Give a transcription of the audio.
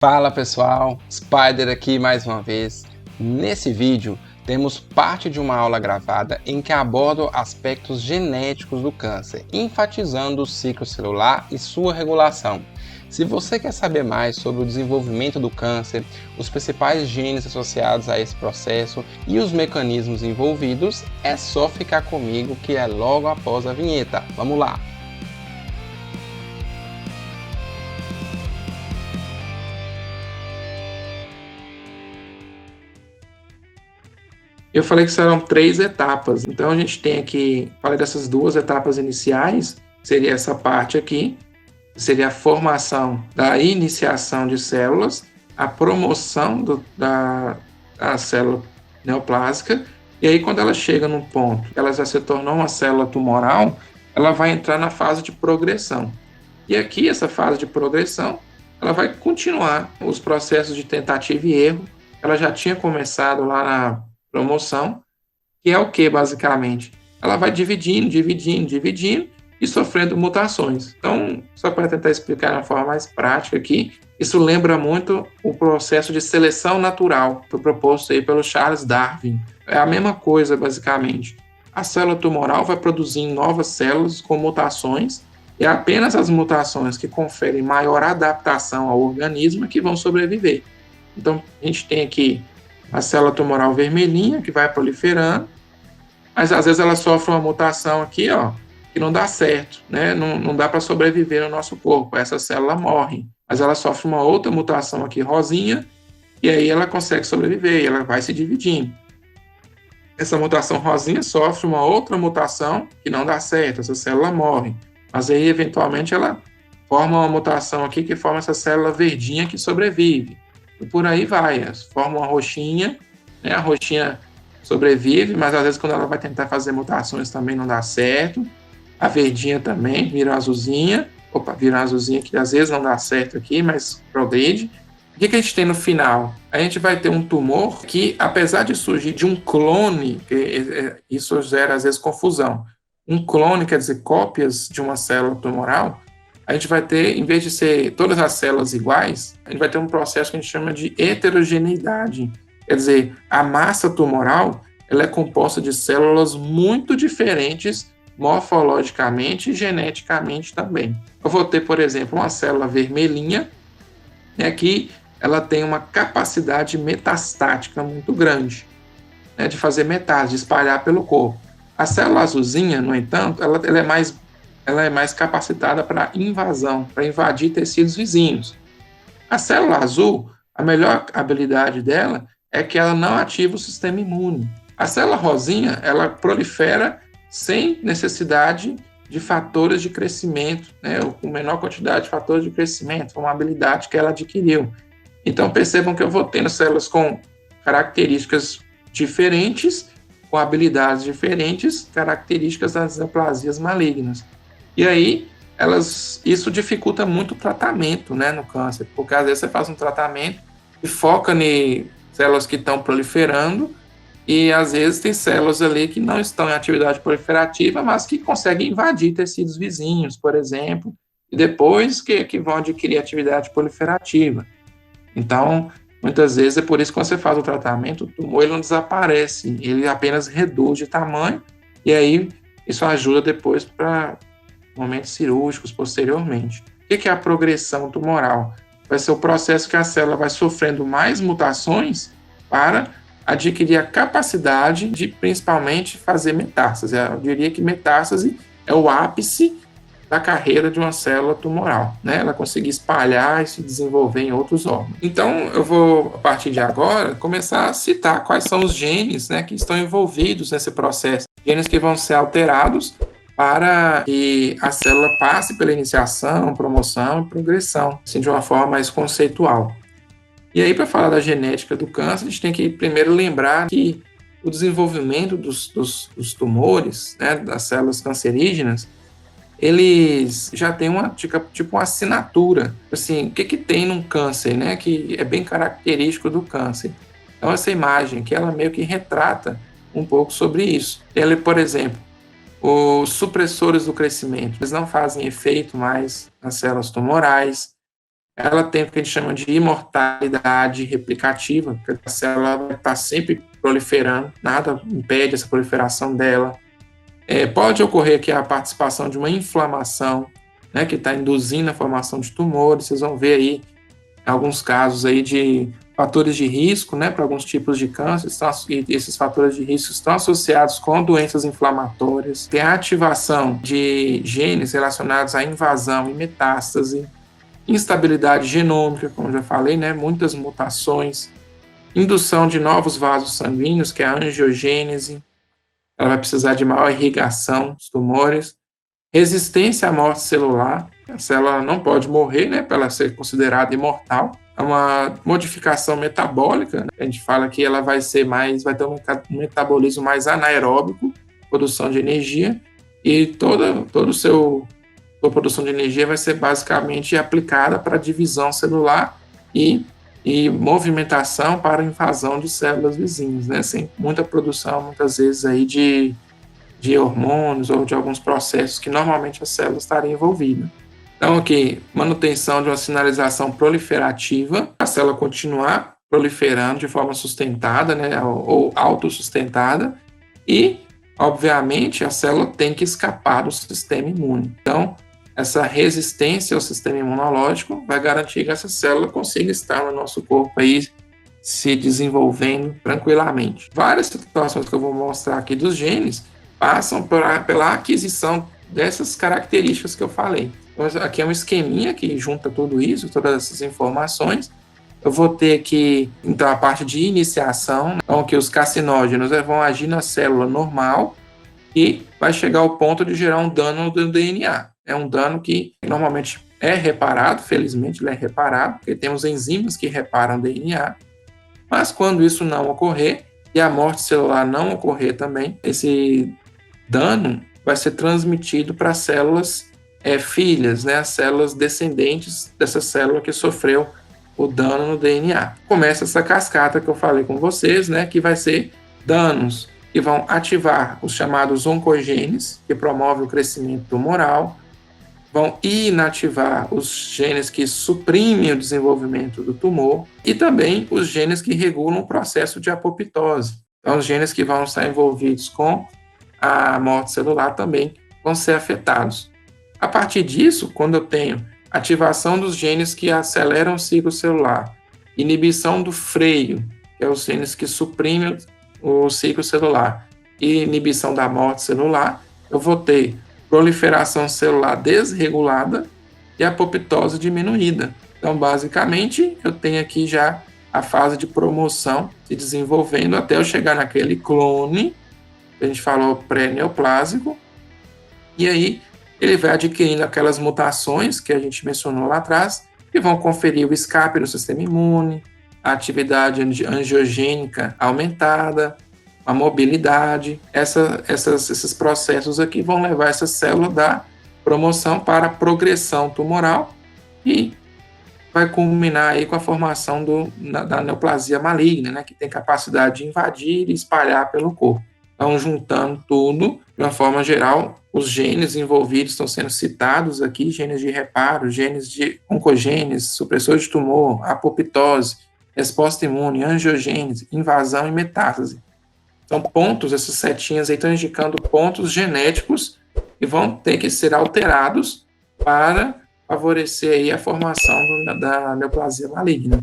Fala pessoal, Spider aqui mais uma vez. Nesse vídeo temos parte de uma aula gravada em que abordo aspectos genéticos do câncer, enfatizando o ciclo celular e sua regulação. Se você quer saber mais sobre o desenvolvimento do câncer, os principais genes associados a esse processo e os mecanismos envolvidos, é só ficar comigo que é logo após a vinheta. Vamos lá! Eu falei que serão 3 etapas, então a gente tem aqui, falei dessas 2 etapas iniciais, seria essa parte aqui, seria a formação da iniciação de células, a promoção da célula neoplásica, e aí quando ela chega num ponto, ela já se tornou uma célula tumoral, ela vai entrar na fase de progressão. E aqui, essa fase de progressão, ela vai continuar os processos de tentativa e erro, ela já tinha começado lá na promoção, que é o que, basicamente? Ela vai dividindo e sofrendo mutações. Então, só para tentar explicar de uma forma mais prática aqui, isso lembra muito o processo de seleção natural, que foi proposto aí pelo Charles Darwin. É a mesma coisa, basicamente. A célula tumoral vai produzir novas células com mutações, e apenas as mutações que conferem maior adaptação ao organismo é que vão sobreviver. Então, a gente tem aqui a célula tumoral vermelhinha, que vai proliferando, mas às vezes ela sofre uma mutação aqui, que não dá certo, né? Não dá para sobreviver no nosso corpo, essa célula morre. Mas ela sofre uma outra mutação aqui, rosinha, e aí ela consegue sobreviver, e ela vai se dividindo. Essa mutação rosinha sofre uma outra mutação que não dá certo, essa célula morre. Mas aí, eventualmente, ela forma uma mutação aqui que forma essa célula verdinha que sobrevive. E por aí vai, forma uma roxinha, né? A roxinha sobrevive, mas às vezes quando ela vai tentar fazer mutações também não dá certo. A verdinha também vira uma azulzinha, que às vezes não dá certo aqui, mas progride. O que a gente tem no final? A gente vai ter um tumor que, apesar de surgir de um clone, isso gera às vezes confusão. Um clone quer dizer cópias de uma célula tumoral. A gente vai ter, em vez de ser todas as células iguais, a gente vai ter um processo que a gente chama de heterogeneidade. Quer dizer, a massa tumoral ela é composta de células muito diferentes morfologicamente e geneticamente também. Eu vou ter, por exemplo, uma célula vermelhinha, né, que ela tem uma capacidade metastática muito grande, né, de fazer metástase, de espalhar pelo corpo. A célula azulzinha, no entanto, ela é mais capacitada para invasão, para invadir tecidos vizinhos. A célula azul, a melhor habilidade dela é que ela não ativa o sistema imune. A célula rosinha, ela prolifera sem necessidade de fatores de crescimento, né, ou com menor quantidade de fatores de crescimento, uma habilidade que ela adquiriu. Então, percebam que eu vou tendo células com características diferentes, com habilidades diferentes, características das neoplasias malignas. E aí, isso dificulta muito o tratamento, né, no câncer, porque às vezes você faz um tratamento e foca em células que estão proliferando, e às vezes tem células ali que não estão em atividade proliferativa, mas que conseguem invadir tecidos vizinhos, por exemplo, e depois que vão adquirir atividade proliferativa. Então, muitas vezes é por isso que quando você faz o tratamento, o tumor ele não desaparece, ele apenas reduz de tamanho, e aí isso ajuda depois para momentos cirúrgicos posteriormente. O que é a progressão tumoral? Vai ser o processo que a célula vai sofrendo mais mutações para adquirir a capacidade de, principalmente, fazer metástase. Eu diria que metástase é o ápice da carreira de uma célula tumoral, né? Ela conseguir espalhar e se desenvolver em outros órgãos. Então, eu vou, a partir de agora, começar a citar quais são os genes, né, que estão envolvidos nesse processo. Genes que vão ser alterados para que a célula passe pela iniciação, promoção e progressão, assim, de uma forma mais conceitual. E aí, para falar da genética do câncer, a gente tem que primeiro lembrar que o desenvolvimento dos tumores, né, das células cancerígenas, eles já têm uma assinatura. Assim, o que tem num câncer, né, que é bem característico do câncer? Então, essa imagem que ela meio que retrata um pouco sobre isso. Ela, por exemplo, os supressores do crescimento, eles não fazem efeito mais nas células tumorais. ela tem o que a gente chama de imortalidade replicativa, porque a célula vai estar sempre proliferando, nada impede essa proliferação dela. Pode ocorrer aqui a participação de uma inflamação, né, que está induzindo a formação de tumores. Vocês vão ver aí alguns casos aí de fatores de risco, né, para alguns tipos de câncer, e esses fatores de risco estão associados com doenças inflamatórias. Tem a ativação de genes relacionados à invasão e metástase, instabilidade genômica, como já falei, né, muitas mutações, indução de novos vasos sanguíneos, que é a angiogênese, ela vai precisar de maior irrigação dos tumores, resistência à morte celular, a célula não pode morrer, né, para ela ser considerada imortal. É uma modificação metabólica, né? A gente fala que ela vai ter um metabolismo mais anaeróbico, produção de energia, e toda a produção de energia vai ser basicamente aplicada para divisão celular e movimentação para invasão de células vizinhas, né? Sem muita produção, muitas vezes, aí de hormônios ou de alguns processos que normalmente a célula estaria envolvida. Então, aqui, manutenção de uma sinalização proliferativa, a célula continuar proliferando de forma sustentada, né, ou autossustentada, e, obviamente, a célula tem que escapar do sistema imune. Então, essa resistência ao sistema imunológico vai garantir que essa célula consiga estar no nosso corpo aí, se desenvolvendo tranquilamente. Várias situações que eu vou mostrar aqui dos genes passam pela aquisição dessas características que eu falei. Então, aqui é um esqueminha que junta tudo isso, todas essas informações. Eu vou ter aqui, então, a parte de iniciação, então, que os carcinógenos vão agir na célula normal e vai chegar ao ponto de gerar um dano do DNA. É um dano que normalmente é reparado, felizmente ele é reparado, porque temos enzimas que reparam o DNA, mas quando isso não ocorrer e a morte celular não ocorrer também, esse dano vai ser transmitido para células filhas, né, as células descendentes dessa célula que sofreu o dano no DNA. Começa essa cascata que eu falei com vocês, né, que vai ser danos que vão ativar os chamados oncogenes, que promovem o crescimento tumoral, vão inativar os genes que suprimem o desenvolvimento do tumor e também os genes que regulam o processo de apoptose. Então, os genes que vão estar envolvidos com a morte celular também vão ser afetados. A partir disso, quando eu tenho ativação dos genes que aceleram o ciclo celular, inibição do freio, que é os genes que suprimem o ciclo celular, e inibição da morte celular, eu vou ter proliferação celular desregulada e apoptose diminuída. Então, basicamente, eu tenho aqui já a fase de promoção se desenvolvendo até eu chegar naquele clone, que a gente falou pré-neoplásico, e aí ele vai adquirindo aquelas mutações que a gente mencionou lá atrás, que vão conferir o escape no sistema imune, a atividade angiogênica aumentada, a mobilidade. Esses processos aqui vão levar essa célula da promoção para a progressão tumoral e vai culminar aí com a formação da neoplasia maligna, né, que tem capacidade de invadir e espalhar pelo corpo. Então, juntando tudo, de uma forma geral, os genes envolvidos estão sendo citados aqui, genes de reparo, genes de oncogênese, supressor de tumor, apoptose, resposta imune, angiogênese, invasão e metástase. São pontos, essas setinhas aí estão indicando pontos genéticos que vão ter que ser alterados para favorecer aí a formação da neoplasia maligna.